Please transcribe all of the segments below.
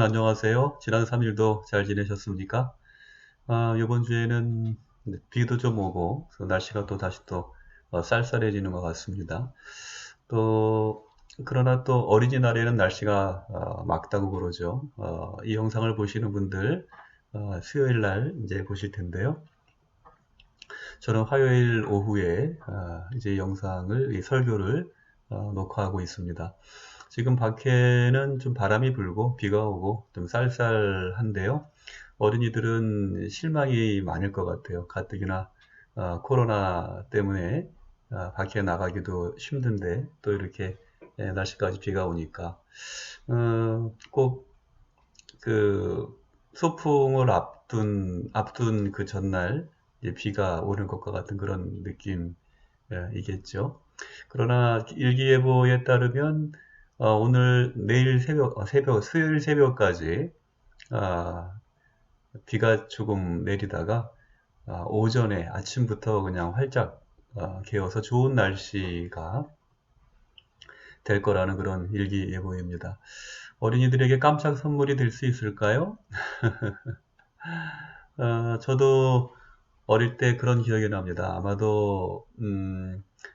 안녕하세요. 지난 3일도 잘 지내셨습니까? 이번 주에는 비도 좀 오고, 그래서 날씨가 또 다시 또 쌀쌀해지는 것 같습니다. 또, 그러나 또 어린이날에는 날씨가 맑다고 그러죠. 이 영상을 보시는 분들, 수요일 날 이제 보실 텐데요. 저는 화요일 오후에 이제 영상을, 이 설교를 녹화하고 있습니다. 지금 밖에는 좀 바람이 불고 비가 오고 좀 쌀쌀한데요. 어린이들은 실망이 많을 것 같아요. 가뜩이나 코로나 때문에 밖에 나가기도 힘든데 또 이렇게 날씨까지 비가 오니까 꼭 그 소풍을 앞둔 그 전날 이제 비가 오는 것과 같은 그런 느낌이겠죠. 그러나 일기예보에 따르면 오늘 내일 수요일 새벽까지 아, 비가 조금 내리다가 오전에 아침부터 그냥 활짝 개어서 좋은 날씨가 될 거라는 그런 일기예보입니다. 어린이들에게 깜짝 선물이 될 수 있을까요? 저도 어릴 때 그런 기억이 납니다. 아마도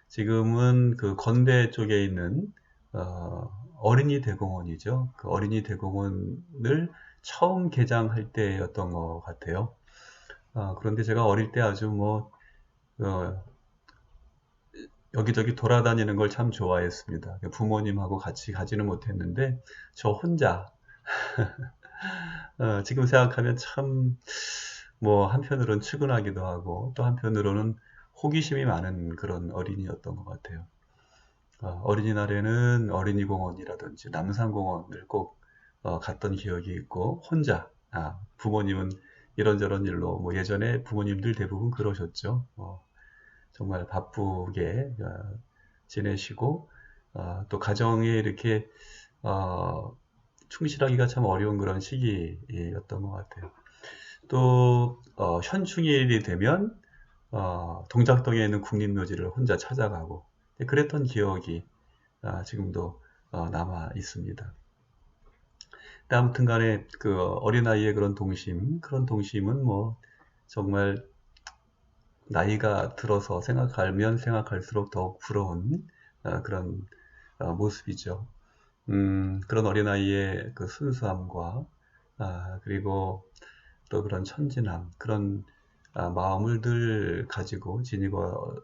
지금은 그 건대 쪽에 있는 어린이 대공원이죠. 그 어린이 대공원을 처음 개장할 때였던 것 같아요. 그런데 제가 어릴 때 아주 뭐 어, 여기저기 돌아다니는 걸 참 좋아했습니다. 부모님하고 같이 가지는 못했는데 저 혼자 지금 생각하면 참 뭐 한편으로는 측은하기도 하고 또 한편으로는 호기심이 많은 그런 어린이였던 것 같아요. 어린이날에는 어린이공원이라든지 남산공원을 꼭 갔던 기억이 있고 혼자 부모님은 이런저런 일로 뭐 예전에 부모님들 대부분 그러셨죠. 정말 바쁘게 지내시고 또 가정에 이렇게 어, 충실하기가 참 어려운 그런 시기였던 것 같아요. 또 현충일이 되면 동작동에 있는 국립묘지를 혼자 찾아가고 그랬던 기억이 지금도 남아 있습니다. 아무튼 간에 그 어린아이의 그런 동심은 뭐 정말 나이가 들어서 생각하면 생각할수록 더욱 부러운 그런 모습이죠. 그런 어린아이의 그 순수함과 그리고 또 그런 천진함, 그런 마음을 늘 가지고 지니고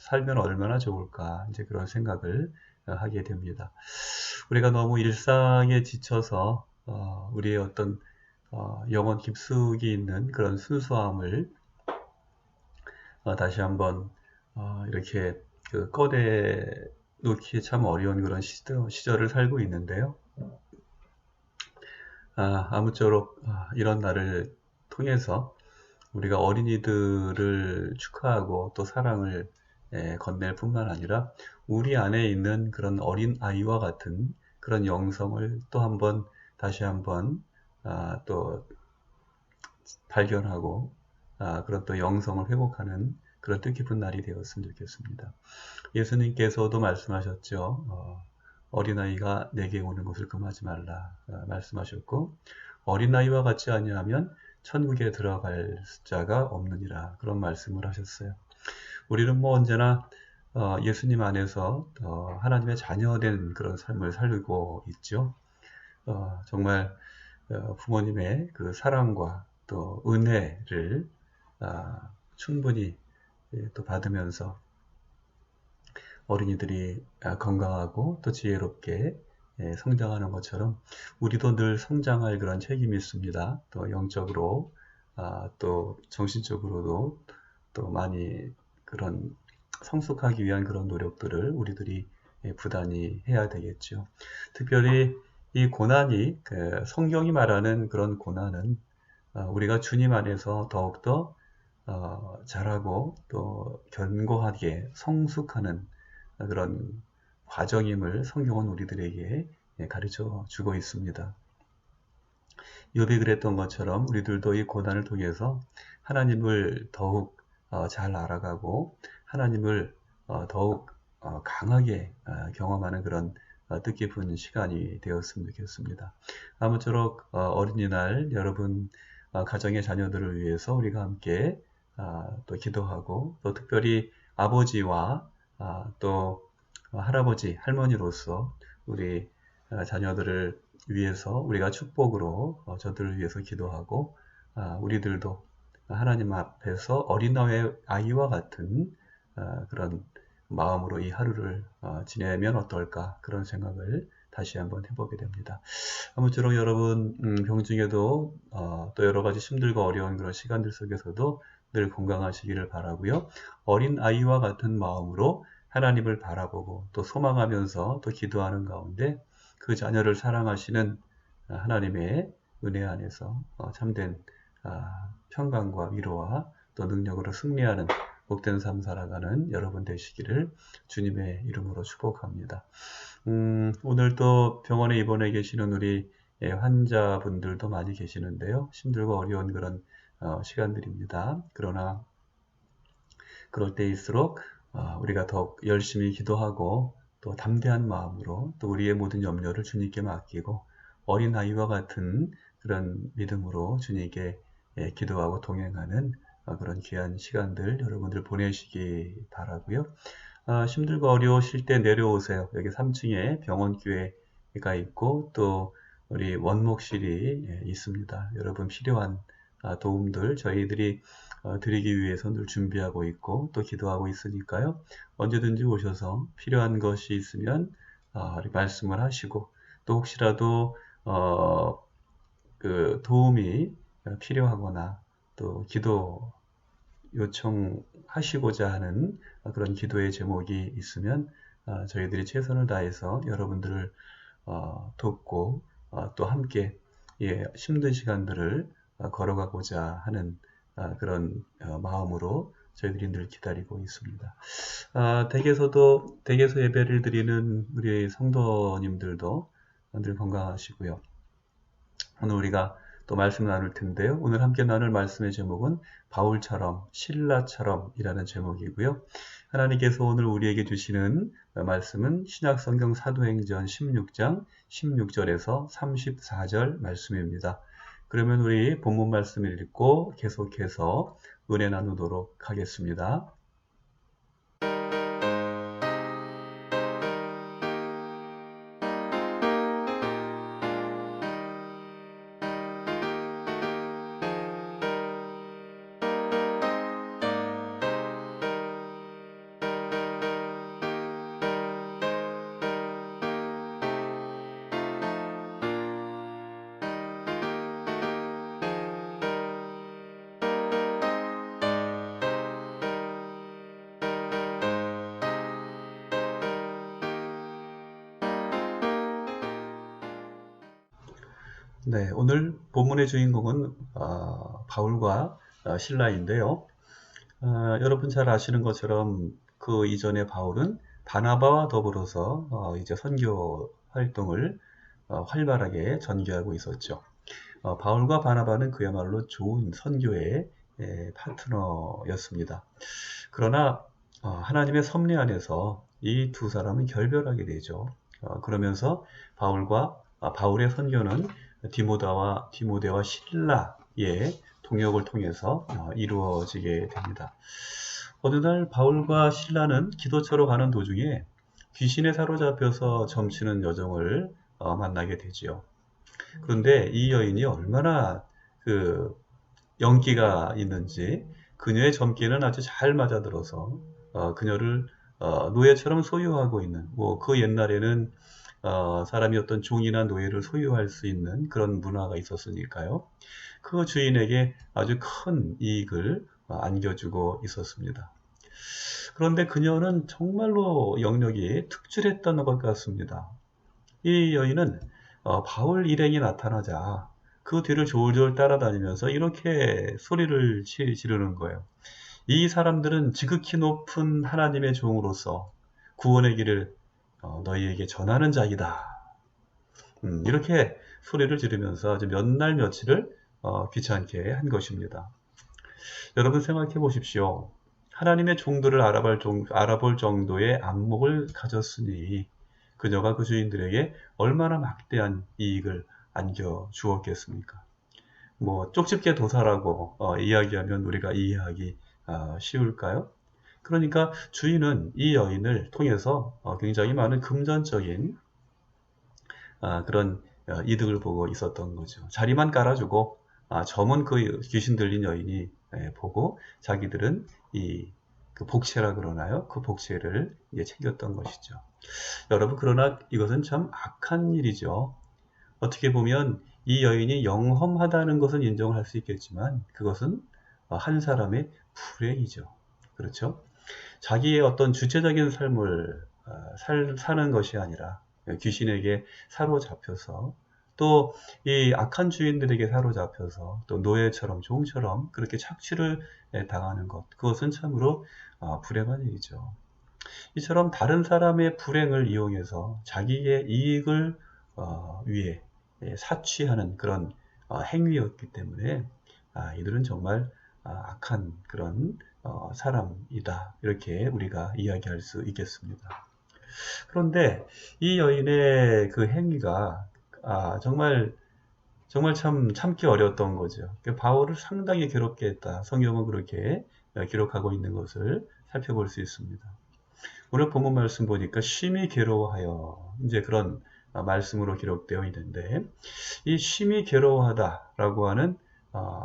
살면 얼마나 좋을까, 이제 그런 생각을 하게 됩니다. 우리가 너무 일상에 지쳐서 우리의 어떤 영혼 깊숙이 있는 그런 순수함을 다시 한번 이렇게 그 꺼내 놓기 참 어려운 그런 시절을 살고 있는데요. 아무쪼록 이런 날을 통해서 우리가 어린이들을 축하하고 또 사랑을 건넬 뿐만 아니라 우리 안에 있는 그런 어린 아이와 같은 그런 영성을 또 한번 다시 한번 또 발견하고 그런 또 영성을 회복하는 그런 뜻깊은 날이 되었으면 좋겠습니다. 예수님께서도 말씀하셨죠. 어린아이가 내게 오는 것을 금하지 말라 말씀하셨고 어린아이와 같지 아니하면 천국에 들어갈 자가 없느니라 그런 말씀을 하셨어요. 우리는 뭐 언제나 예수님 안에서 하나님의 자녀된 그런 삶을 살고 있죠. 정말 부모님의 그 사랑과 또 은혜를 충분히 또 받으면서 어린이들이 건강하고 또 지혜롭게 성장하는 것처럼 우리도 늘 성장할 그런 책임이 있습니다. 또 영적으로 또 정신적으로도 또 많이 그런 성숙하기 위한 그런 노력들을 우리들이 부단히 해야 되겠죠. 특별히 이 고난이 성경이 말하는 그런 고난은 우리가 주님 안에서 더욱더 잘하고 또 견고하게 성숙하는 그런 과정임을 성경은 우리들에게 가르쳐 주고 있습니다. 욥이 그랬던 것처럼 우리들도 이 고난을 통해서 하나님을 더욱 잘 알아가고 하나님을 더욱 강하게 경험하는 그런 뜻깊은 시간이 되었으면 좋겠습니다. 아무쪼록 어린이날 여러분 가정의 자녀들을 위해서 우리가 함께 또 기도하고 또 특별히 아버지와 또 할아버지, 할머니로서 우리 자녀들을 위해서 우리가 축복으로 저들을 위해서 기도하고 우리들도 하나님 앞에서 어린 아이와 같은 그런 마음으로 이 하루를 지내면 어떨까 그런 생각을 다시 한번 해보게 됩니다. 아무쪼록 여러분 병중에도 또 여러 가지 힘들고 어려운 그런 시간들 속에서도 늘 건강하시기를 바라고요. 어린 아이와 같은 마음으로 하나님을 바라보고 또 소망하면서 또 기도하는 가운데 그 자녀를 사랑하시는 하나님의 은혜 안에서 참된 평강과 위로와 또 능력으로 승리하는 복된 삶 살아가는 여러분 되시기를 주님의 이름으로 축복합니다. 오늘 또 병원에 입원해 계시는 우리 환자분들도 많이 계시는데요. 힘들고 어려운 그런 시간들입니다. 그러나 그럴 때일수록 우리가 더욱 열심히 기도하고 또 담대한 마음으로 또 우리의 모든 염려를 주님께 맡기고 어린아이와 같은 그런 믿음으로 주님께 기도하고 동행하는 그런 귀한 시간들 여러분들 보내시기 바라고요. 힘들고 어려우실 때 내려오세요. 여기 3층에 병원교회가 있고 또 우리 원목실이 있습니다. 여러분 필요한 도움들 저희들이 드리기 위해서 늘 준비하고 있고 또 기도하고 있으니까요. 언제든지 오셔서 필요한 것이 있으면 말씀을 하시고 또 혹시라도 그 도움이 필요하거나 또 기도 요청하시고자 하는 그런 기도의 제목이 있으면 저희들이 최선을 다해서 여러분들을 돕고 또 함께 힘든 시간들을 걸어가고자 하는 그런 마음으로 저희들이 늘 기다리고 있습니다. 댁에서 예배를 드리는 우리 성도님들도 늘 건강하시고요. 오늘 우리가 또 말씀 나눌 텐데요. 오늘 함께 나눌 말씀의 제목은 바울처럼 실라처럼 이라는 제목이고요. 하나님께서 오늘 우리에게 주시는 말씀은 신약성경 사도행전 16장 16절에서 34절 말씀입니다. 그러면 우리 본문 말씀을 읽고 계속해서 은혜 나누도록 하겠습니다. 네, 오늘 본문의 주인공은 바울과 실라인데요. 여러분 잘 아시는 것처럼 그 이전에 바울은 바나바와 더불어서 이제 선교 활동을 활발하게 전개하고 있었죠. 바울과 바나바는 그야말로 좋은 선교의 파트너였습니다. 그러나 하나님의 섭리 안에서 이 두 사람은 결별하게 되죠. 그러면서 바울의 선교는 디모데와 실라의 동역을 통해서 이루어지게 됩니다. 어느 날 바울과 실라는 기도처로 가는 도중에 귀신에 사로잡혀서 점치는 여정을 만나게 되지요. 그런데 이 여인이 얼마나 연기가 있는지 그녀의 점괘는 아주 잘 맞아들어서 그녀를 노예처럼 소유하고 있는 그 옛날에는 사람이 어떤 종이나 노예를 소유할 수 있는 그런 문화가 있었으니까요. 그 주인에게 아주 큰 이익을 안겨주고 있었습니다. 그런데 그녀는 정말로 영역이 특출했던 것 같습니다. 이 여인은 바울 일행이 나타나자 그 뒤를 졸졸 따라다니면서 이렇게 소리를 지르는 거예요. 이 사람들은 지극히 높은 하나님의 종으로서 구원의 길을 너희에게 전하는 자이다. 이렇게 소리를 지르면서 아주 몇 날 며칠을 귀찮게 한 것입니다. 여러분 생각해 보십시오. 하나님의 종들을 알아볼 정도의 안목을 가졌으니 그녀가 그 주인들에게 얼마나 막대한 이익을 안겨 주었겠습니까? 뭐 쪽집게 도사라고 이야기하면 우리가 이해하기 쉬울까요? 그러니까 주인은 이 여인을 통해서 굉장히 많은 금전적인 그런 이득을 보고 있었던 거죠. 자리만 깔아주고 점은 그 귀신 들린 여인이 보고 자기들은 그 복채라 그러나요? 그 복채를 이제 챙겼던 것이죠. 여러분, 그러나 이것은 참 악한 일이죠. 어떻게 보면 이 여인이 영험하다는 것은 인정할 수 있겠지만 그것은 한 사람의 불행이죠. 그렇죠? 자기의 어떤 주체적인 삶을 사는 것이 아니라 귀신에게 사로잡혀서 또 이 악한 주인들에게 사로잡혀서 또 노예처럼 종처럼 그렇게 착취를 당하는 것, 그것은 참으로 불행한 일이죠. 이처럼 다른 사람의 불행을 이용해서 자기의 이익을 위해 사취하는 그런 행위였기 때문에 이들은 정말 악한 그런 사람이다, 이렇게 우리가 이야기할 수 있겠습니다. 그런데 이 여인의 그 행위가 정말 참 참기 어려웠던 거죠. 바울을 상당히 괴롭게 했다, 성경은 그렇게 기록하고 있는 것을 살펴볼 수 있습니다. 오늘 본문 말씀 보니까 심히 괴로워하여, 이제 그런 말씀으로 기록되어 있는데, 이 심히 괴로워하다라고 하는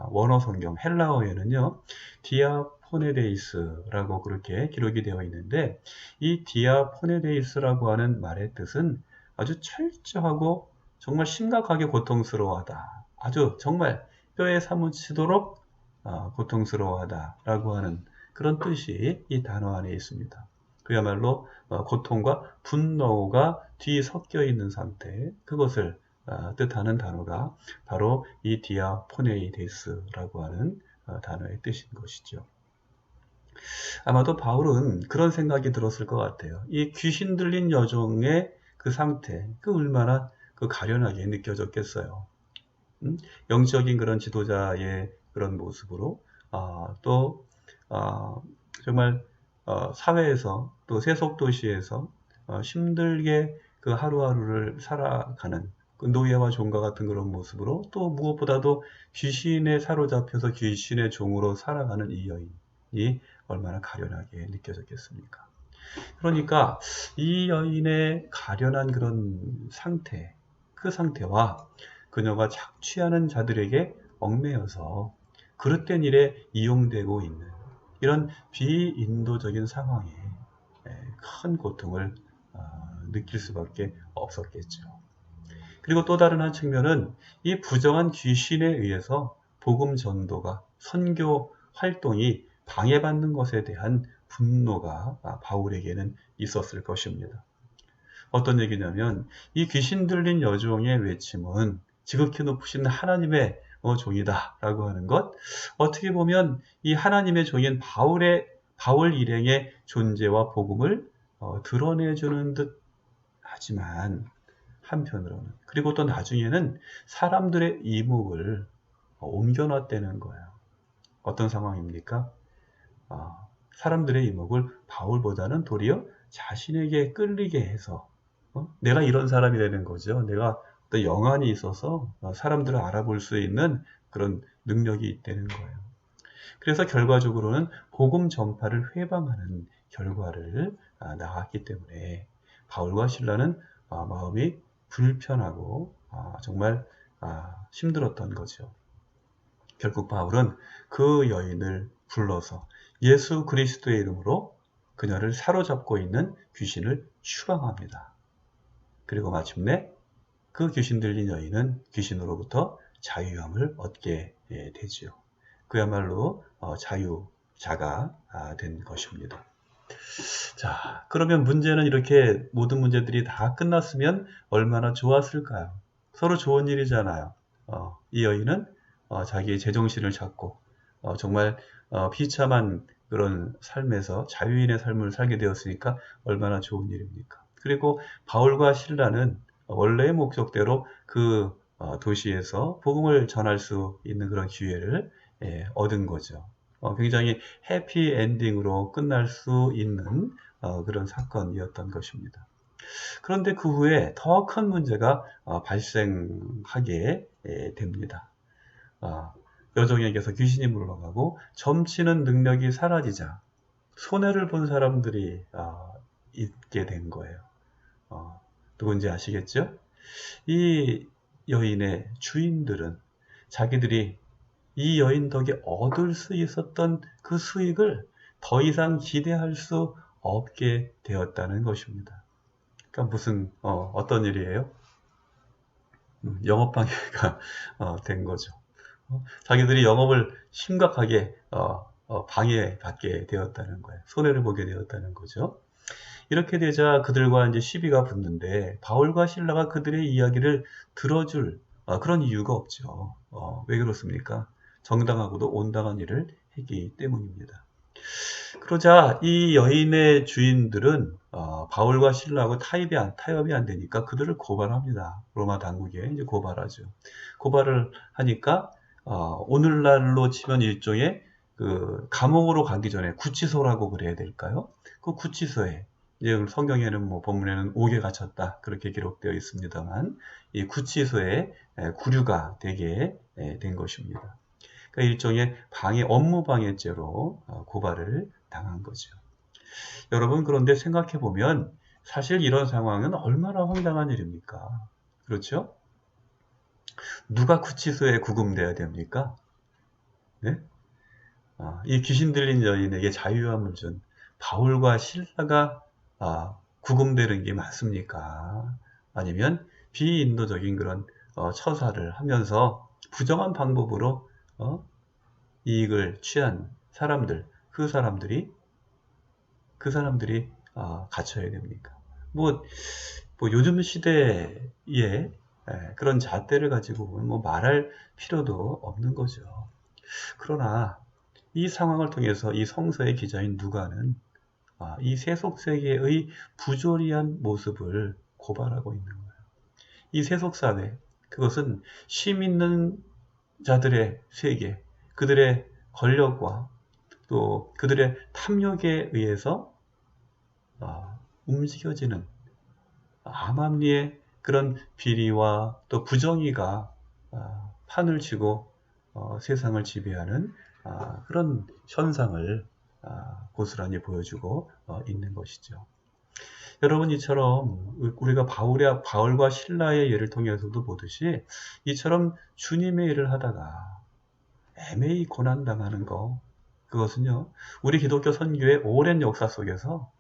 원어 성경 헬라어에는요, 디아포네데이스라고 그렇게 기록이 되어 있는데, 이 디아포네데이스라고 하는 말의 뜻은 아주 철저하고 정말 심각하게 고통스러워하다, 아주 정말 뼈에 사무치도록 고통스러워하다라고 하는 그런 뜻이 이 단어 안에 있습니다. 그야말로 고통과 분노가 뒤섞여 있는 상태, 그것을 뜻하는 단어가 바로 이 디아포네이데스라고 하는 단어의 뜻인 것이죠. 아마도 바울은 그런 생각이 들었을 것 같아요. 이 귀신 들린 여종의 그 상태, 그 얼마나 그 가련하게 느껴졌겠어요. 영적인 그런 지도자의 그런 모습으로 또 정말 사회에서 또 세속 도시에서 힘들게 그 하루하루를 살아가는 그 노예와 종과 같은 그런 모습으로, 또 무엇보다도 귀신에 사로잡혀서 귀신의 종으로 살아가는 이 여인이 얼마나 가련하게 느껴졌겠습니까? 그러니까 이 여인의 가련한 그런 상태, 그 상태와 그녀가 착취하는 자들에게 얽매여서 그릇된 일에 이용되고 있는 이런 비인도적인 상황에 큰 고통을 느낄 수밖에 없었겠죠. 그리고 또 다른 한 측면은 이 부정한 귀신에 의해서 복음 전도가, 선교 활동이 방해받는 것에 대한 분노가 바울에게는 있었을 것입니다. 어떤 얘기냐면 이 귀신 들린 여종의 외침은 지극히 높으신 하나님의 종이다 라고 하는 것, 어떻게 보면 이 하나님의 종인 바울 일행의 존재와 복음을 드러내주는 듯 하지만, 한편으로는, 그리고 또 나중에는 사람들의 이목을 옮겨놨다는 거예요. 어떤 상황입니까? 사람들의 이목을 바울보다는 도리어 자신에게 끌리게 해서 내가 이런 사람이 되는 거죠. 내가 어떤 영안이 있어서 사람들을 알아볼 수 있는 그런 능력이 있다는 거예요. 그래서 결과적으로는 복음 전파를 회방하는 결과를 낳았기 때문에 바울과 실라는 마음이 불편하고 정말 힘들었던 거죠. 결국 바울은 그 여인을 불러서 예수 그리스도의 이름으로 그녀를 사로잡고 있는 귀신을 추방합니다. 그리고 마침내 그 귀신 들린 여인은 귀신으로부터 자유함을 얻게 되지요. 그야말로 자유자가 된 것입니다. 자, 그러면 문제는 이렇게 모든 문제들이 다 끝났으면 얼마나 좋았을까요? 서로 좋은 일이잖아요. 이 여인은 자기의 제정신을 찾고 정말 비참한 그런 삶에서 자유인의 삶을 살게 되었으니까 얼마나 좋은 일입니까? 그리고 바울과 실라는 원래의 목적대로 그 도시에서 복음을 전할 수 있는 그런 기회를 얻은 거죠. 굉장히 해피 엔딩으로 끝날 수 있는 그런 사건이었던 것입니다. 그런데 그 후에 더 큰 문제가 발생하게 됩니다. 여종에게서 귀신이 물러가고 점치는 능력이 사라지자 손해를 본 사람들이 있게 된 거예요. 누군지 아시겠죠? 이 여인의 주인들은 자기들이 이 여인 덕에 얻을 수 있었던 그 수익을 더 이상 기대할 수 없게 되었다는 것입니다. 그러니까 무슨 어떤 일이에요? 영업방해가 된 거죠. 자기들이 영업을 심각하게 방해받게 되었다는 거예요. 손해를 보게 되었다는 거죠. 이렇게 되자 그들과 이제 시비가 붙는데 바울과 실라가 그들의 이야기를 들어줄 그런 이유가 없죠. 왜 그렇습니까? 정당하고도 온당한 일을 했기 때문입니다. 그러자 이 여인의 주인들은 바울과 실라하고 타협이 안 되니까 그들을 고발합니다. 로마 당국에 이제 고발하죠. 고발을 하니까 오늘날로 치면 일종의 그 감옥으로 가기 전에 구치소라고 그래야 될까요? 그 구치소에 이제 성경에는 뭐 본문에는 옥에 갇혔다 그렇게 기록되어 있습니다만 이 구치소에 구류가 되게 된 것입니다. 그러니까 일종의 업무 방해죄로 고발을 당한 거죠. 여러분 그런데 생각해 보면 사실 이런 상황은 얼마나 황당한 일입니까? 그렇죠? 누가 구치소에 구금돼야 됩니까? 네? 이 귀신 들린 여인에게 자유함을 준 바울과 실라가 구금되는 게 맞습니까? 아니면 비인도적인 그런 처사를 하면서 부정한 방법으로 이익을 취한 사람들, 그 사람들이 갇혀야 됩니까? 뭐 요즘 시대에 그런 잣대를 가지고 뭐 말할 필요도 없는 거죠. 그러나 이 상황을 통해서 이 성서의 기자인 누가는 이 세속세계의 부조리한 모습을 고발하고 있는 거예요. 이 세속사회, 그것은 힘 있는 자들의 세계, 그들의 권력과 또 그들의 탐욕에 의해서 움직여지는 암암리의 그런 비리와 또 부정의가 판을 치고 세상을 지배하는 그런 현상을 고스란히 보여주고 있는 것이죠. 여러분 이처럼 우리가 바울과 실라의 예를 통해서도 보듯이 이처럼 주님의 일을 하다가 애매히 고난당하는 거 그것은요 우리 기독교 선교의 오랜 역사 속에서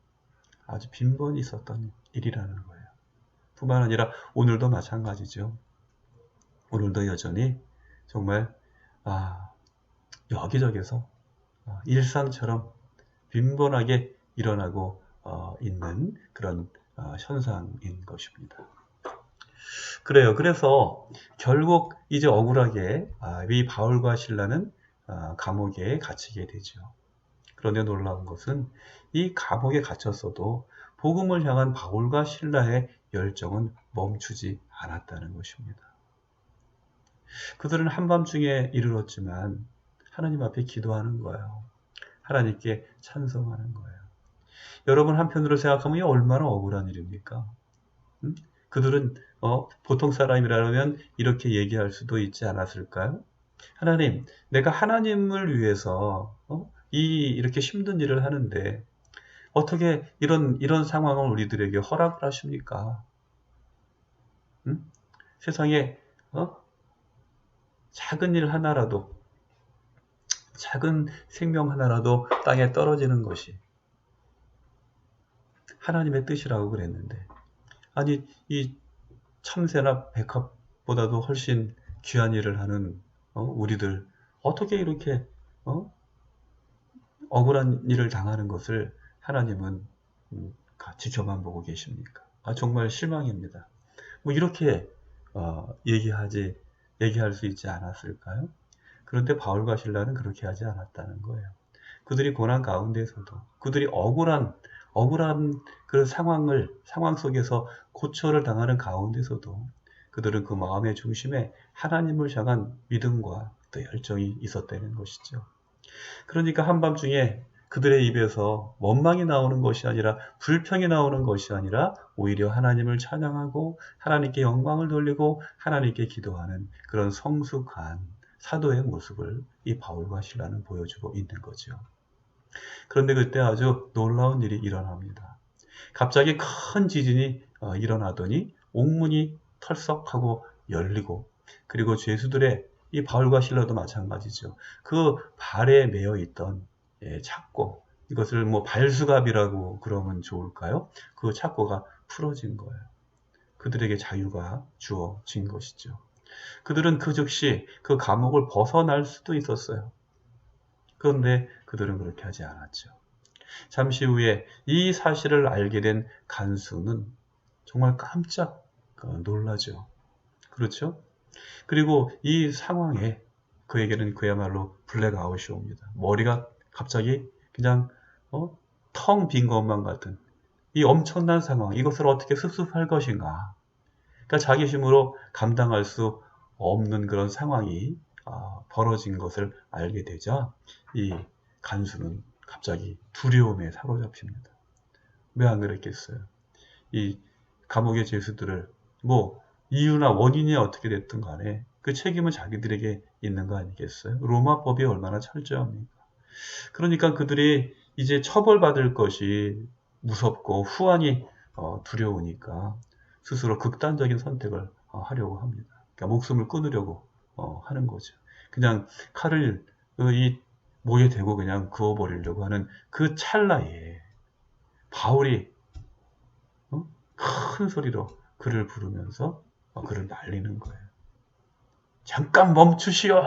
아주 빈번히 있었던 일이라는 거예요. 뿐만 아니라 오늘도 마찬가지죠. 오늘도 여전히 정말 여기저기서 일상처럼 빈번하게 일어나고 있는 그런 현상인 것입니다. 그래요. 그래서 결국 이제 억울하게 이 바울과 실라는 감옥에 갇히게 되죠. 그런데 놀라운 것은 이 감옥에 갇혔어도 복음을 향한 바울과 실라의 열정은 멈추지 않았다는 것입니다. 그들은 한밤중에 이르렀지만 하나님 앞에 기도하는 거예요. 하나님께 찬송하는 거예요. 여러분 한편으로 생각하면 얼마나 억울한 일입니까? 그들은 보통 사람이라면 이렇게 얘기할 수도 있지 않았을까요? 하나님, 내가 하나님을 위해서 이렇게 힘든 일을 하는데 어떻게 이런 상황을 우리들에게 허락을 하십니까? 세상에 작은 일 하나라도, 작은 생명 하나라도 땅에 떨어지는 것이 하나님의 뜻이라고 그랬는데, 아니 이 참새나 백합보다도 훨씬 귀한 일을 하는 우리들 어떻게 이렇게 억울한 일을 당하는 것을 하나님은 지켜만 보고 계십니까? 정말 실망입니다. 뭐 이렇게 얘기할 수 있지 않았을까요? 그런데 바울과 실라는 그렇게 하지 않았다는 거예요. 그들이 고난 가운데서도 그들이 억울한 그 상황 속에서 고초를 당하는 가운데서도 그들은 그 마음의 중심에 하나님을 향한 믿음과 또 열정이 있었다는 것이죠. 그러니까 한밤중에 그들의 입에서 원망이 나오는 것이 아니라 불평이 나오는 것이 아니라 오히려 하나님을 찬양하고 하나님께 영광을 돌리고 하나님께 기도하는 그런 성숙한 사도의 모습을 이 바울과 실라는 보여주고 있는 거죠. 그런데 그때 아주 놀라운 일이 일어납니다. 갑자기 큰 지진이 일어나더니 옥문이 털썩하고 열리고, 그리고 죄수들의, 이 바울과 실라도 마찬가지죠. 그 발에 매여 있던 착고, 이것을 뭐 발수갑이라고 그러면 좋을까요? 그 착고가 풀어진 거예요. 그들에게 자유가 주어진 것이죠. 그들은 그 즉시 그 감옥을 벗어날 수도 있었어요. 그런데 그들은 그렇게 하지 않았죠. 잠시 후에 이 사실을 알게 된 간수는 정말 깜짝 놀라죠. 그렇죠? 그리고 이 상황에 그에게는 그야말로 블랙아웃이 옵니다. 머리가 갑자기 그냥 텅 빈 것만 같은 이 엄청난 상황, 이것을 어떻게 습습할 것인가. 그러니까 자기 힘으로 감당할 수 없는 그런 상황이 벌어진 것을 알게 되자 이 간수는 갑자기 두려움에 사로잡힙니다. 왜 안 그랬겠어요? 이 감옥의 죄수들을 뭐 이유나 원인이 어떻게 됐든 간에 그 책임은 자기들에게 있는 거 아니겠어요? 로마법이 얼마나 철저합니까? 그러니까 그들이 이제 처벌받을 것이 무섭고 후환이 두려우니까 스스로 극단적인 선택을 하려고 합니다. 그러니까 목숨을 끊으려고 하는 거죠. 그냥 칼을 이 목에 대고 그냥 그어버리려고 하는 그 찰나에 바울이 큰 소리로 그를 부르면서 그를 말리는 거예요. 잠깐 멈추시오.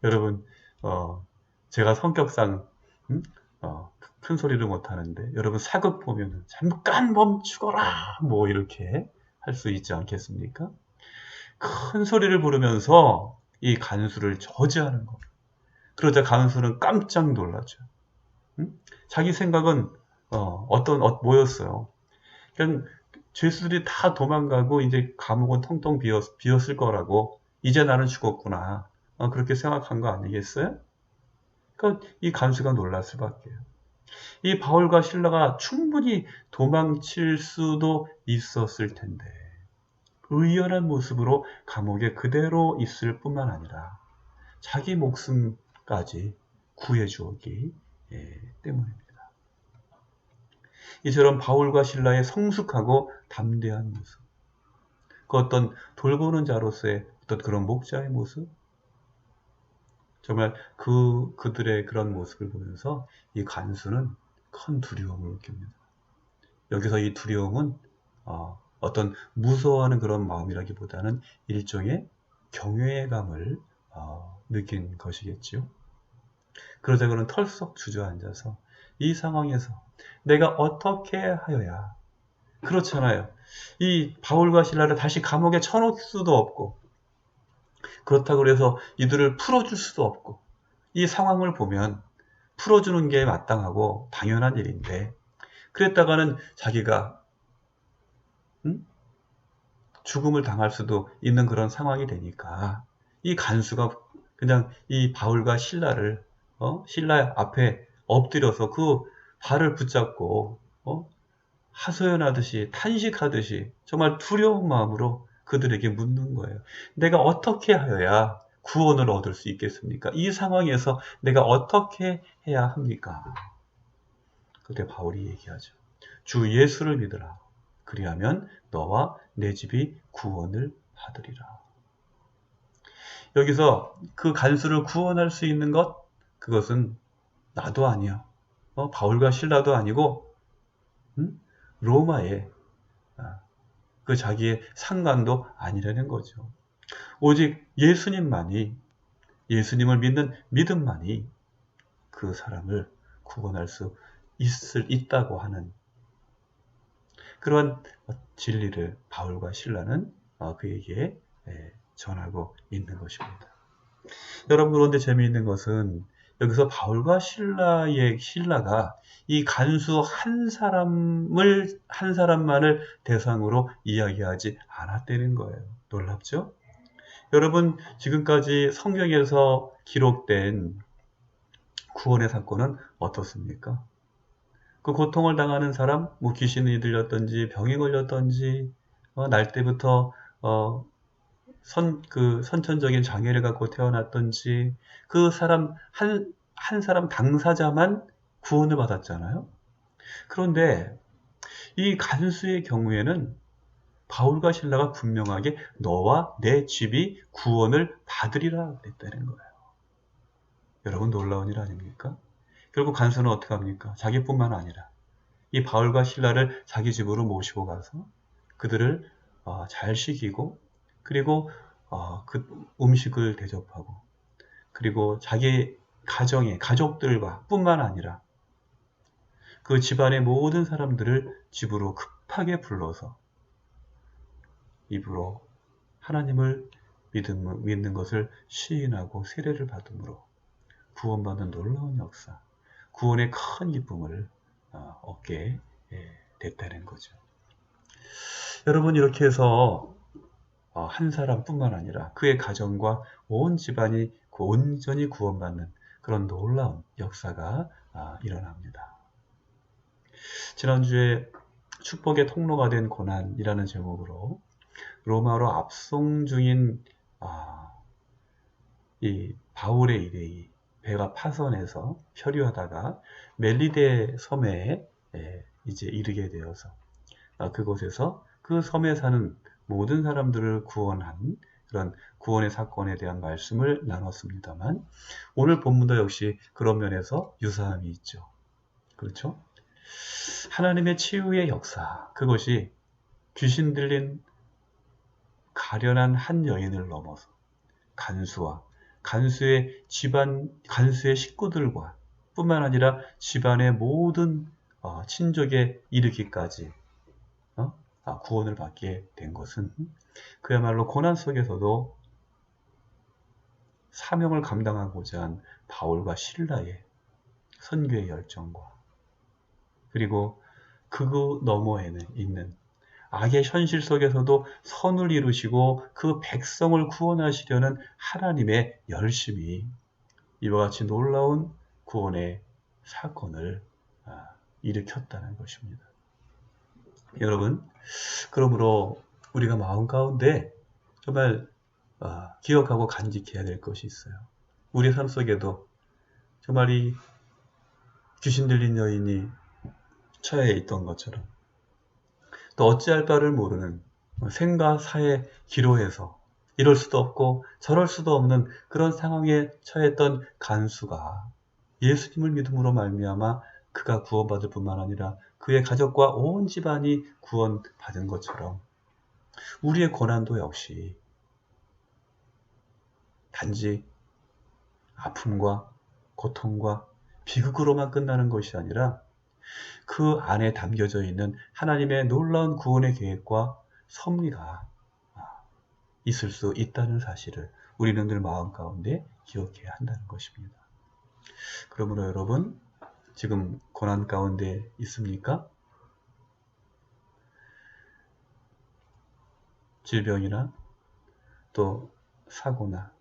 여러분, 제가 성격상 큰 소리를 못 하는데 여러분 사극 보면 잠깐 멈추거라 뭐 이렇게 할 수 있지 않겠습니까? 큰 소리를 부르면서 이 간수를 저지하는 겁니다. 그러자 간수는 깜짝 놀라죠. 자기 생각은 뭐였어요? 그냥 죄수들이 다 도망가고 이제 감옥은 텅텅 비었을 거라고, 이제 나는 죽었구나, 그렇게 생각한 거 아니겠어요? 그러니까 이 간수가 놀랄 수밖에요. 이 바울과 실라가 충분히 도망칠 수도 있었을 텐데 의연한 모습으로 감옥에 그대로 있을 뿐만 아니라 자기 목숨까지 구해주었기 때문입니다. 이처럼 바울과 실라의 성숙하고 담대한 모습, 그 어떤 돌보는 자로서의 어떤 그런 목자의 모습, 정말 그들의 그런 모습을 보면서 이 간수는 큰 두려움을 느낍니다. 여기서 이 두려움은 어떤 무서워하는 그런 마음이라기보다는 일종의 경외감을 느낀 것이겠죠. 그러자 그는 털썩 주저앉아서 이 상황에서 내가 어떻게 하여야, 그렇잖아요. 이 바울과 실라를 다시 감옥에 쳐놓을 수도 없고, 그렇다고 해서 이들을 풀어줄 수도 없고, 이 상황을 보면 풀어주는 게 마땅하고 당연한 일인데, 그랬다가는 자기가 죽음을 당할 수도 있는 그런 상황이 되니까 이 간수가 그냥 이 바울과 실라를 실라 앞에 엎드려서 그 발을 붙잡고 하소연하듯이 탄식하듯이 정말 두려운 마음으로 그들에게 묻는 거예요. 내가 어떻게 하여야 구원을 얻을 수 있겠습니까? 이 상황에서 내가 어떻게 해야 합니까? 그때 바울이 얘기하죠. 주 예수를 믿으라. 그리하면 너와 내 집이 구원을 받으리라. 여기서 그 간수를 구원할 수 있는 것, 그것은 나도 아니야. 바울과 실라도 아니고 로마의 그 자기의 상관도 아니라는 거죠. 오직 예수님만이, 예수님을 믿는 믿음만이 그 사람을 구원할 수 있다고 하는 그런 진리를 바울과 실라는 그에게 전하고 있는 것입니다. 여러분, 그런데 재미있는 것은 여기서 바울과 실라가 이 간수 한 사람만을 대상으로 이야기하지 않았다는 거예요. 놀랍죠? 여러분, 지금까지 성경에서 기록된 구원의 사건은 어떻습니까? 그 고통을 당하는 사람, 뭐 귀신이 들렸던지 병이 걸렸던지 날 때부터 선천적인 장애를 갖고 태어났던지 그 사람 한 사람 당사자만 구원을 받았잖아요. 그런데 이 간수의 경우에는 바울과 실라가 분명하게 너와 내 집이 구원을 받으리라 그랬다는 거예요. 여러분 놀라운 일 아닙니까? 결국 간수는 어떻게 합니까? 자기뿐만 아니라 이 바울과 실라를 자기 집으로 모시고 가서 그들을 잘 식이고 그리고 그 음식을 대접하고 그리고 자기 가족들과 뿐만 아니라 그 집안의 모든 사람들을 집으로 급하게 불러서 입으로 하나님을 믿는 것을 시인하고 세례를 받음으로 구원받는 놀라운 역사, 구원의 큰 기쁨을 얻게 됐다는 거죠. 여러분 이렇게 해서 한 사람뿐만 아니라 그의 가정과 온 집안이 온전히 구원받는 그런 놀라운 역사가 일어납니다. 지난주에 축복의 통로가 된 고난이라는 제목으로 로마로 압송 중인 이 바울의 일행이 배가 파선해서漂流하다가 멜리데 섬에 이제 이르게 되어서 그곳에서 그 섬에 사는 모든 사람들을 구원한 그런 구원의 사건에 대한 말씀을 나눴습니다만 오늘 본문도 역시 그런 면에서 유사함이 있죠. 그렇죠? 하나님의 치유의 역사, 그것이 귀신 들린 가련한 한 여인을 넘어서 간수와 간수의 집안, 간수의 식구들과 뿐만 아니라 집안의 모든 친족에 이르기까지 구원을 받게 된 것은 그야말로 고난 속에서도 사명을 감당하고자 한 바울과 실라의 선교의 열정과 그리고 그 너머에는 있는 악의 현실 속에서도 선을 이루시고 그 백성을 구원하시려는 하나님의 열심이 이와 같이 놀라운 구원의 사건을 일으켰다는 것입니다. 여러분, 그러므로 우리가 마음 가운데 정말 기억하고 간직해야 될 것이 있어요. 우리 삶 속에도 정말 이 귀신 들린 여인이 처해 있던 것처럼 또 어찌할 바를 모르는 생과 사의 기로에서 이럴 수도 없고 저럴 수도 없는 그런 상황에 처했던 간수가 예수님을 믿음으로 말미암아 그가 구원받을 뿐만 아니라 그의 가족과 온 집안이 구원받은 것처럼 우리의 고난도 역시 단지 아픔과 고통과 비극으로만 끝나는 것이 아니라 그 안에 담겨져 있는 하나님의 놀라운 구원의 계획과 섭리가 있을 수 있다는 사실을 우리는 늘 마음 가운데 기억해야 한다는 것입니다. 그러므로 여러분, 지금 고난 가운데 있습니까? 질병이나 또 사고나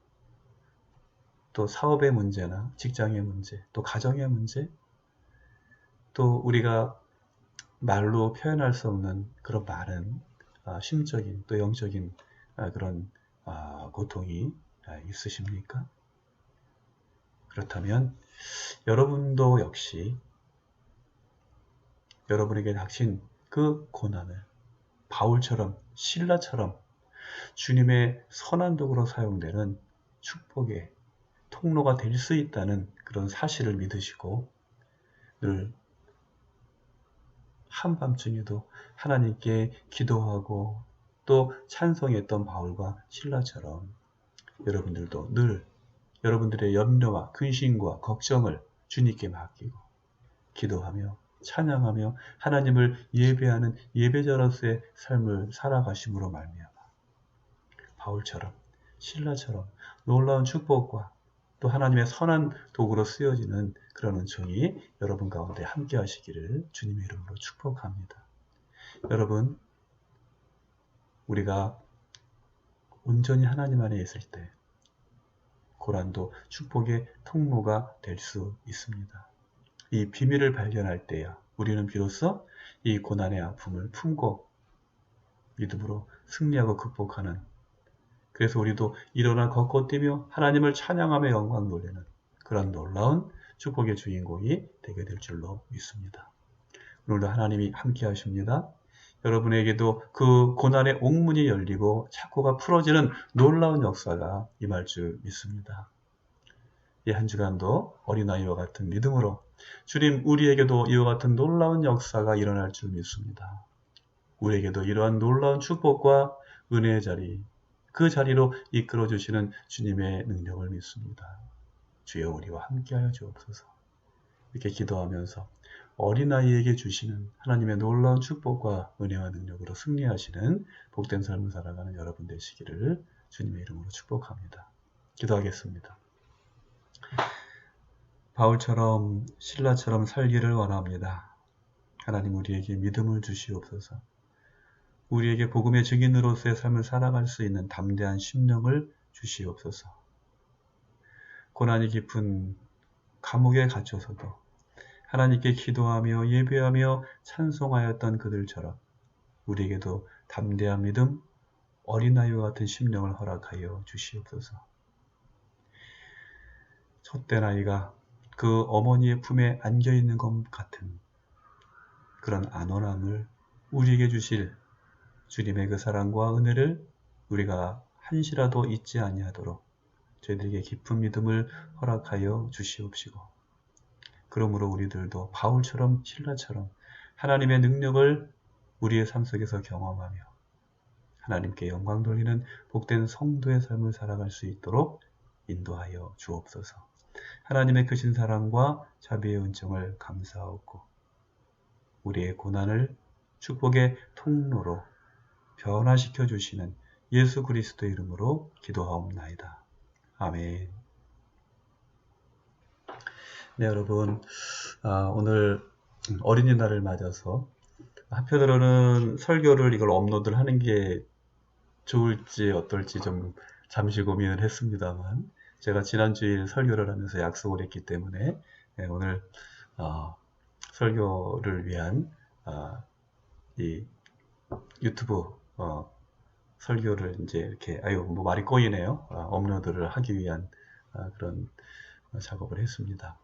또 사업의 문제나 직장의 문제, 또 가정의 문제, 또 우리가 말로 표현할 수 없는 그런 많은 심적인 또 영적인 그런 고통이 있으십니까? 그렇다면 여러분도 역시 여러분에게 닥친 그 고난을 바울처럼 실라처럼 주님의 선한 도구로 사용되는 축복의 통로가 될 수 있다는 그런 사실을 믿으시고 늘 한밤중에도 하나님께 기도하고 또 찬송했던 바울과 실라처럼 여러분들도 늘 여러분들의 염려와 근심과 걱정을 주님께 맡기고 기도하며 찬양하며 하나님을 예배하는 예배자로서의 삶을 살아가심으로 말미암아 바울처럼 신라처럼 놀라운 축복과 또 하나님의 선한 도구로 쓰여지는 그런 은총이 여러분 가운데 함께 하시기를 주님의 이름으로 축복합니다. 여러분, 우리가 온전히 하나님 안에 있을 때 고난도 축복의 통로가 될 수 있습니다. 이 비밀을 발견할 때야 우리는 비로소 이 고난의 아픔을 품고 믿음으로 승리하고 극복하는, 그래서 우리도 일어나 걷고 뛰며 하나님을 찬양하며 영광 돌리는 그런 놀라운 축복의 주인공이 되게 될 줄로 믿습니다. 오늘도 하나님이 함께 하십니다. 여러분에게도 그 고난의 옥문이 열리고 착고가 풀어지는 놀라운 역사가 임할 줄 믿습니다. 이 한 주간도 어린아이와 같은 믿음으로 주님, 우리에게도 이와 같은 놀라운 역사가 일어날 줄 믿습니다. 우리에게도 이러한 놀라운 축복과 은혜의 자리, 그 자리로 이끌어 주시는 주님의 능력을 믿습니다. 주여 우리와 함께하여 주옵소서. 이렇게 기도하면서 어린아이에게 주시는 하나님의 놀라운 축복과 은혜와 능력으로 승리하시는 복된 삶을 살아가는 여러분 되시기를 주님의 이름으로 축복합니다. 기도하겠습니다. 바울처럼 실라처럼 살기를 원합니다. 하나님, 우리에게 믿음을 주시옵소서. 우리에게 복음의 증인으로서의 삶을 살아갈 수 있는 담대한 심령을 주시옵소서. 고난이 깊은 감옥에 갇혀서도 하나님께 기도하며 예배하며 찬송하였던 그들처럼 우리에게도 담대한 믿음, 어린아이와 같은 심령을 허락하여 주시옵소서. 촛된 아이가 그 어머니의 품에 안겨있는 것 같은 그런 안원함을 우리에게 주실 주님의 그 사랑과 은혜를 우리가 한시라도 잊지 아니하도록 저희들에게 깊은 믿음을 허락하여 주시옵시고, 그러므로 우리들도 바울처럼 실라처럼 하나님의 능력을 우리의 삶 속에서 경험하며 하나님께 영광 돌리는 복된 성도의 삶을 살아갈 수 있도록 인도하여 주옵소서. 하나님의 크신 사랑과 자비의 은총을 감사하고 우리의 고난을 축복의 통로로 변화시켜 주시는 예수 그리스도의 이름으로 기도하옵나이다. 아멘. 네, 여러분, 오늘 어린이날을 맞아서 한편으로는 설교를 이걸 업로드를 하는 게 좋을지 어떨지 좀 잠시 고민을 했습니다만, 제가 지난주일 설교를 하면서 약속을 했기 때문에 오늘 설교를 위한 이 유튜브 설교를 이제 이렇게 뭐 말이 꼬이네요. 업로드를 하기 위한 그런 작업을 했습니다.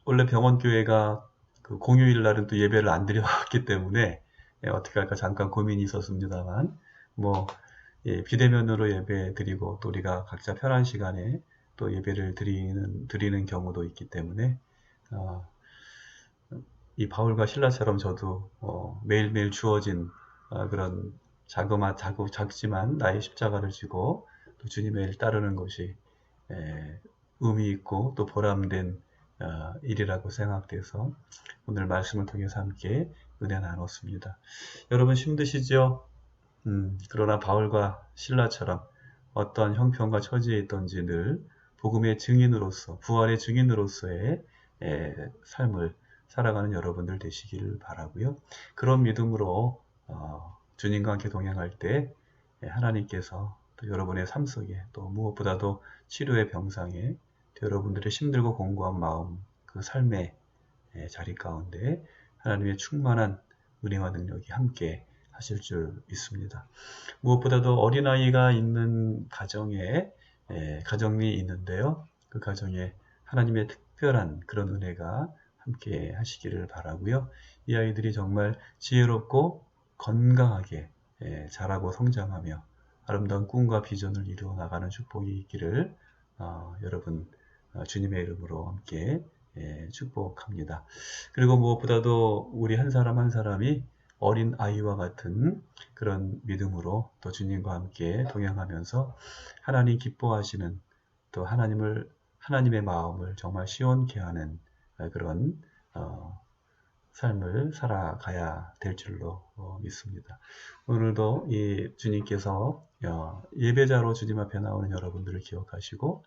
원래 병원교회가 그 공휴일 날은 또 예배를 안 드려왔기 때문에 어떻게 할까 잠깐 고민이 있었습니다만, 뭐 비대면으로 예배 드리고 또 우리가 각자 편한 시간에 또 예배를 드리는 경우도 있기 때문에 이 바울과 실라처럼 저도 매일매일 주어진 그런 작지만 나의 십자가를 지고 또 주님의 일 따르는 것이 의미 있고 또 보람된 일이라고 생각돼서 오늘 말씀을 통해서 함께 은혜 나눴습니다. 여러분 힘드시죠? 그러나 바울과 실라처럼 어떠한 형편과 처지에 있던지 늘 복음의 증인으로서, 부활의 증인으로서의 삶을 살아가는 여러분들 되시기를 바라고요. 그런 믿음으로 주님과 함께 동행할 때 하나님께서 또 여러분의 삶 속에 또 무엇보다도 치료의 병상에 또 여러분들의 힘들고 공고한 마음, 그 삶의 자리 가운데 하나님의 충만한 은혜와 능력이 함께 하실 줄 믿습니다. 무엇보다도 어린아이가 있는 가정이 있는데요. 그 가정에 하나님의 특별한 그런 은혜가 함께 하시기를 바라고요. 이 아이들이 정말 지혜롭고 건강하게 자라고 성장하며 아름다운 꿈과 비전을 이루어 나가는 축복이 있기를 여러분 주님의 이름으로 함께 축복합니다. 그리고 무엇보다도 우리 한 사람 한 사람이 어린 아이와 같은 그런 믿음으로 또 주님과 함께 동행하면서 하나님 기뻐하시는 또 하나님의 마음을 정말 시원케 하는 그런 삶을 살아가야 될 줄로 믿습니다. 오늘도 이 주님께서 예배자로 주님 앞에 나오는 여러분들을 기억하시고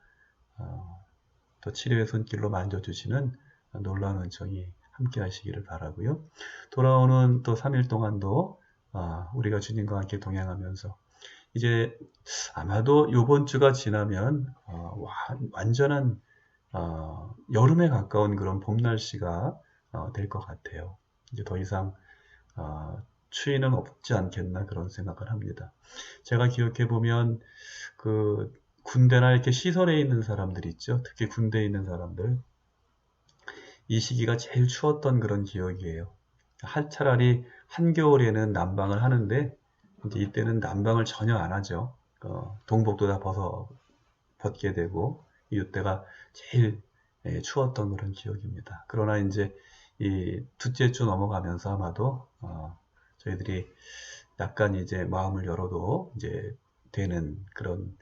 또 치료의 손길로 만져주시는 놀라운 은총이 함께 하시기를 바라고요. 돌아오는 또 3일 동안도 우리가 주님과 함께 동행하면서 이제 아마도 요번 주가 지나면 완전한 여름에 가까운 그런 봄 날씨가 될 것 같아요. 이제 더 이상 추위는 없지 않겠나 그런 생각을 합니다. 제가 기억해 보면 그 군대나 이렇게 시설에 있는 사람들 있죠. 특히 군대에 있는 사람들. 이 시기가 제일 추웠던 그런 기억이에요. 차라리 한겨울에는 난방을 하는데 이제 이때는 난방을 전혀 안 하죠. 동복도 다 벗게 되고 이때가 제일 추웠던 그런 기억입니다. 그러나 이제 이 둘째 주 넘어가면서 아마도 저희들이 약간 이제 마음을 열어도 이제 되는 그런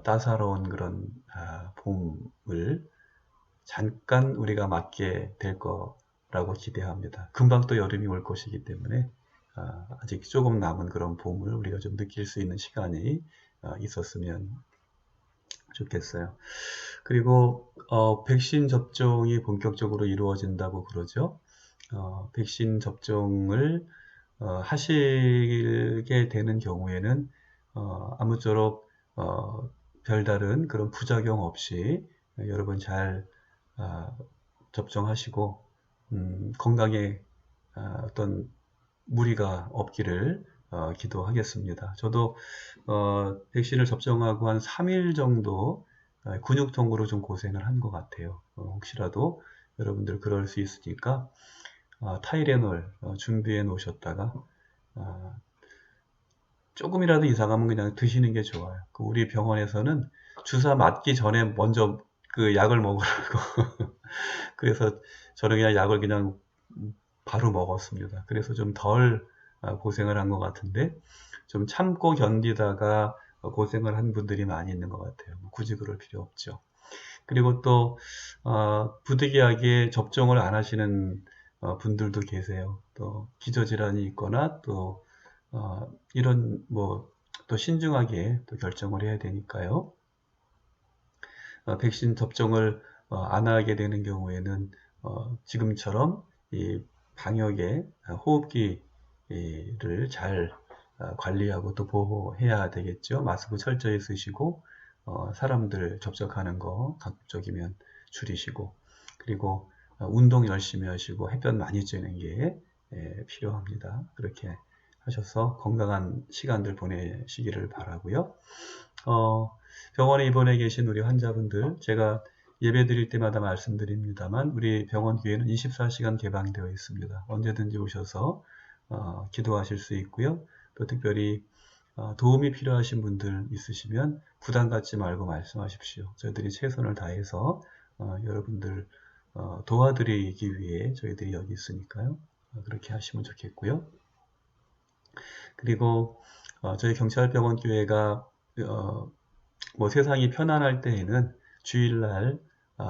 따사로운 그런 봄을 잠깐 우리가 맞게 될 거라고 기대합니다. 금방 또 여름이 올 것이기 때문에 아직 조금 남은 그런 봄을 우리가 좀 느낄 수 있는 시간이 있었으면 좋겠어요. 그리고 백신 접종이 본격적으로 이루어진다고 그러죠. 백신 접종을 하시게 되는 경우에는 아무쪼록 별다른 그런 부작용 없이 여러분 잘 접종하시고 건강에 어떤 무리가 없기를 기도하겠습니다. 저도 백신을 접종하고 한 3일 정도 근육통으로 좀 고생을 한 것 같아요. 혹시라도 여러분들 그럴 수 있으니까 타이레놀 준비해 놓으셨다가 조금이라도 이상하면 그냥 드시는 게 좋아요. 우리 병원에서는 주사 맞기 전에 먼저 그 약을 먹으라고 그래서 저는 그냥 약을 그냥 바로 먹었습니다. 그래서 좀 덜 고생을 한 것 같은데 좀 참고 견디다가 고생을 한 분들이 많이 있는 것 같아요. 굳이 그럴 필요 없죠. 그리고 또 부득이하게 접종을 안 하시는 분들도 계세요. 또 기저질환이 있거나 또 이런 또 신중하게 또 결정을 해야 되니까요. 백신 접종을 안 하게 되는 경우에는 지금처럼 이 방역에 호흡기를 잘 관리하고 또 보호해야 되겠죠. 마스크 철저히 쓰시고 사람들 접촉하는 거 가급적이면 줄이시고 그리고 운동 열심히 하시고 햇볕 많이 쬐는 게 필요합니다. 그렇게 하셔서 건강한 시간들 보내시기를 바라고요. 병원에 입원해 계신 우리 환자분들 제가 예배 드릴 때마다 말씀드립니다만 우리 병원 교회는 24시간 개방되어 있습니다. 언제든지 오셔서 기도하실 수 있고요. 또 특별히 도움이 필요하신 분들 있으시면 부담 갖지 말고 말씀하십시오. 저희들이 최선을 다해서 여러분들 도와드리기 위해 저희들이 여기 있으니까요. 그렇게 하시면 좋겠고요. 그리고 저희 경찰병원 교회가 세상이 편안할 때에는 주일날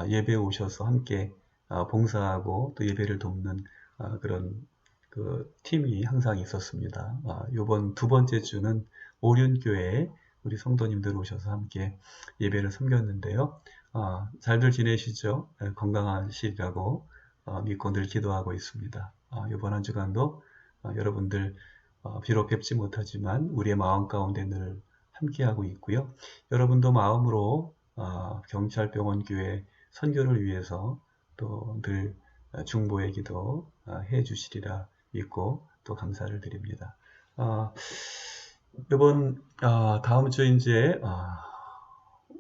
예배 오셔서 함께 봉사하고 또 예배를 돕는 그런 그 팀이 항상 있었습니다. 요번 두 번째 주는 오륜교회에 우리 성도님들 오셔서 함께 예배를 섬겼는데요. 잘들 지내시죠? 건강하시라고 믿고 늘 기도하고 있습니다. 요번 한 주간도 여러분들 비록 뵙지 못하지만 우리의 마음 가운데 늘 함께하고 있고요. 여러분도 마음으로 경찰병원 교회 선교를 위해서 또 늘 중보의 기도 해 주시리라 믿고 또 감사를 드립니다. 이번 다음 주 이제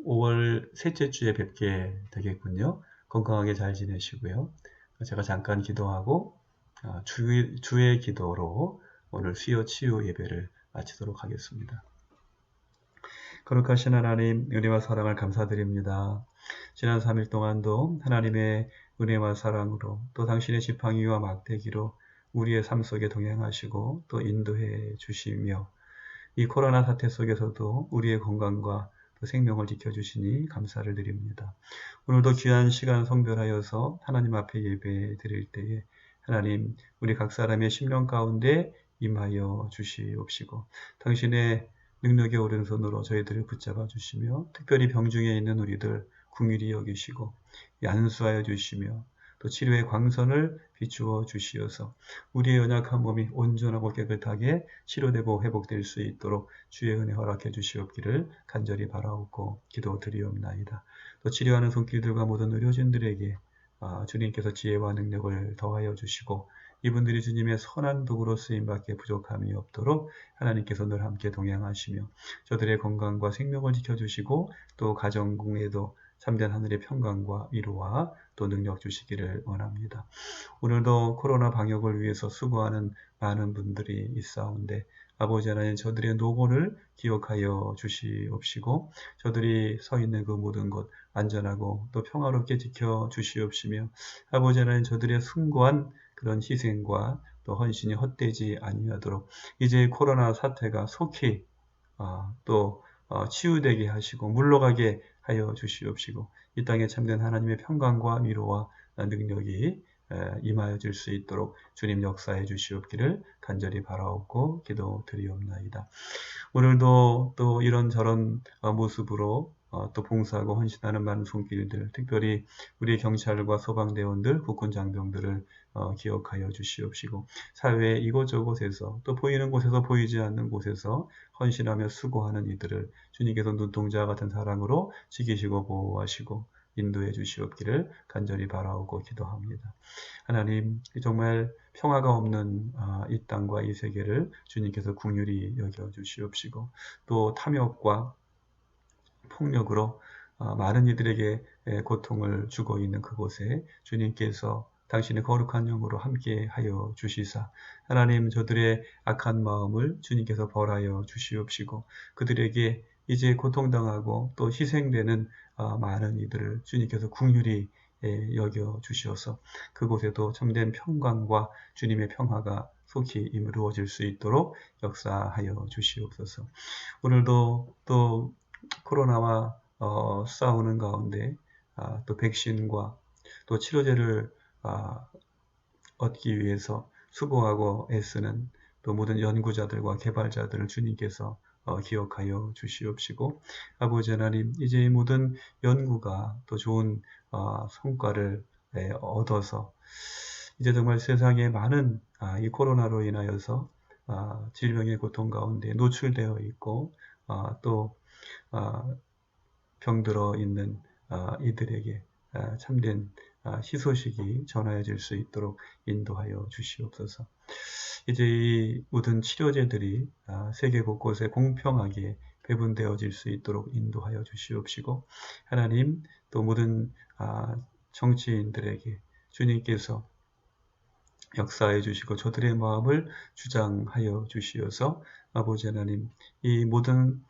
5월 셋째 주에 뵙게 되겠군요. 건강하게 잘 지내시고요. 제가 잠깐 기도하고 주의 기도로 오늘 수요 치유 예배를 마치도록 하겠습니다. 거룩하신 하나님, 은혜와 사랑을 감사드립니다. 지난 3일 동안도 하나님의 은혜와 사랑으로 또 당신의 지팡이와 막대기로 우리의 삶 속에 동행하시고 또 인도해 주시며 이 코로나 사태 속에서도 우리의 건강과 또 생명을 지켜주시니 감사를 드립니다. 오늘도 귀한 시간 성별하여서 하나님 앞에 예배 드릴 때에 하나님 우리 각 사람의 심령 가운데 임하여 주시옵시고 당신의 능력의 오른손으로 저희들을 붙잡아 주시며 특별히 병중에 있는 우리들 긍휼히 여기시고 안수하여 주시며 또 치료의 광선을 비추어 주시어서 우리의 연약한 몸이 온전하고 깨끗하게 치료되고 회복될 수 있도록 주의 은혜 허락해 주시옵기를 간절히 바라옵고 기도드리옵나이다. 또 치료하는 손길들과 모든 의료진들에게 주님께서 지혜와 능력을 더하여 주시고 이분들이 주님의 선한 도구로 쓰임받기에 부족함이 없도록 하나님께서 늘 함께 동행하시며 저들의 건강과 생명을 지켜주시고 또 가정궁에도 참된 하늘의 평강과 위로와 또 능력 주시기를 원합니다. 오늘도 코로나 방역을 위해서 수고하는 많은 분들이 있사온데 아버지 하나님 저들의 노고를 기억하여 주시옵시고 저들이 서 있는 그 모든 곳 안전하고 또 평화롭게 지켜 주시옵시며 아버지 하나님 저들의 숭고한 그런 희생과 또 헌신이 헛되지 아니하도록 이제 코로나 사태가 속히 또 치유되게 하시고 물러가게 하여 주시옵시고 이 땅에 참된 하나님의 평강과 위로와 능력이 임하여 줄 수 있도록 주님 역사해 주시옵기를 간절히 바라옵고 기도드리옵나이다. 오늘도 또 이런저런 모습으로 또 봉사하고 헌신하는 많은 손길들, 특별히 우리 경찰과 소방대원들, 국군장병들을 기억하여 주시옵시고 사회 이곳저곳에서 또 보이는 곳에서 보이지 않는 곳에서 헌신하며 수고하는 이들을 주님께서 눈동자 같은 사랑으로 지키시고 보호하시고 인도해 주시옵기를 간절히 바라오고 기도합니다. 하나님 정말 평화가 없는 이 땅과 이 세계를 주님께서 긍휼히 여겨 주시옵시고 또 탐욕과 폭력으로 많은 이들에게 고통을 주고 있는 그곳에 주님께서 당신의 거룩한 영으로 함께 하여 주시사 하나님 저들의 악한 마음을 주님께서 벌하여 주시옵시고 그들에게 이제 고통당하고 또 희생되는 많은 이들을 주님께서 긍휼히 여겨 주시어서 그곳에도 참된 평강과 주님의 평화가 속히 이루어질 수 있도록 역사하여 주시옵소서. 오늘도 또 코로나와 싸우는 가운데 또 백신과 또 치료제를 얻기 위해서 수고하고 애쓰는 또 모든 연구자들과 개발자들을 주님께서 기억하여 주시옵시고 아버지 하나님 이제 모든 연구가 또 좋은 성과를 얻어서 이제 정말 세상에 많은 이 코로나로 인하여서 질병의 고통 가운데 노출되어 있고 또 병들어 있는 이들에게 참된 희소식이 전하여질 수 있도록 인도하여 주시옵소서. 이제 이 모든 치료제들이 세계 곳곳에 공평하게 배분되어질 수 있도록 인도하여 주시옵시고 하나님 또 모든 정치인들에게 주님께서 역사해 주시고 저들의 마음을 주장하여 주시어서 아버지 하나님 이 모든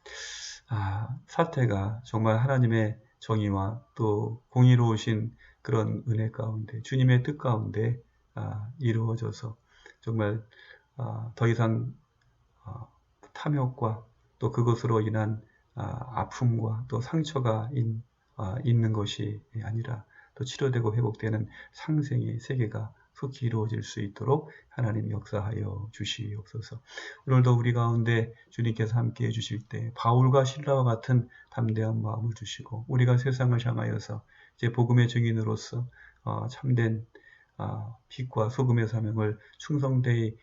사태가 정말 하나님의 정의와 또 공의로우신 그런 은혜 가운데 주님의 뜻 가운데 이루어져서 정말 더 이상 탐욕과 또 그것으로 인한 아픔과 또 상처가 있는 것이 아니라 또 치료되고 회복되는 상생의 세계가 속히 이루어질 수 있도록 하나님 역사하여 주시옵소서. 오늘도 우리 가운데 주님께서 함께 해주실 때 바울과 신라와 같은 담대한 마음을 주시고 우리가 세상을 향하여서 이제 복음의 증인으로서 참된 빛과 소금의 사명을 충성되이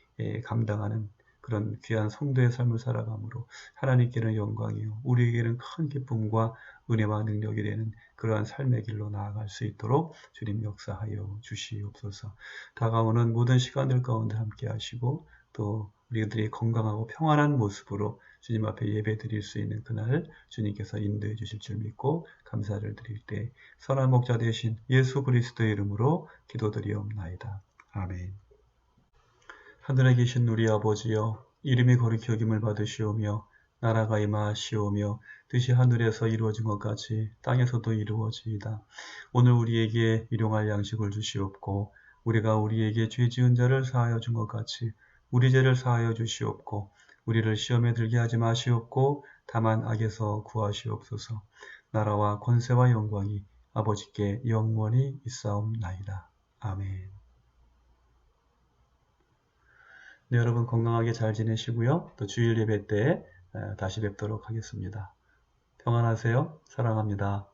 감당하는 그런 귀한 성도의 삶을 살아감으로 하나님께는 영광이요 우리에게는 큰 기쁨과 은혜와 능력이 되는 그러한 삶의 길로 나아갈 수 있도록 주님 역사하여 주시옵소서. 다가오는 모든 시간들 가운데 함께 하시고 또 우리들이 건강하고 평안한 모습으로 주님 앞에 예배 드릴 수 있는 그날 주님께서 인도해 주실 줄 믿고 감사를 드릴 때 선한 목자 되신 예수 그리스도의 이름으로 기도드리옵나이다. 아멘. 하늘에 계신 우리 아버지여 이름이 거룩히 여김을 받으시오며 나라가 임하시오며 뜻이 하늘에서 이루어진 것 같이 땅에서도 이루어지이다. 오늘 우리에게 일용할 양식을 주시옵고 우리가 우리에게 죄 지은 자를 사하여 준 것 같이 우리 죄를 사하여 주시옵고 우리를 시험에 들게 하지 마시옵고 다만 악에서 구하시옵소서. 나라와 권세와 영광이 아버지께 영원히 있사옵나이다. 아멘. 네, 여러분 건강하게 잘 지내시고요. 또 주일 예배 때 다시 뵙도록 하겠습니다. 평안하세요. 사랑합니다.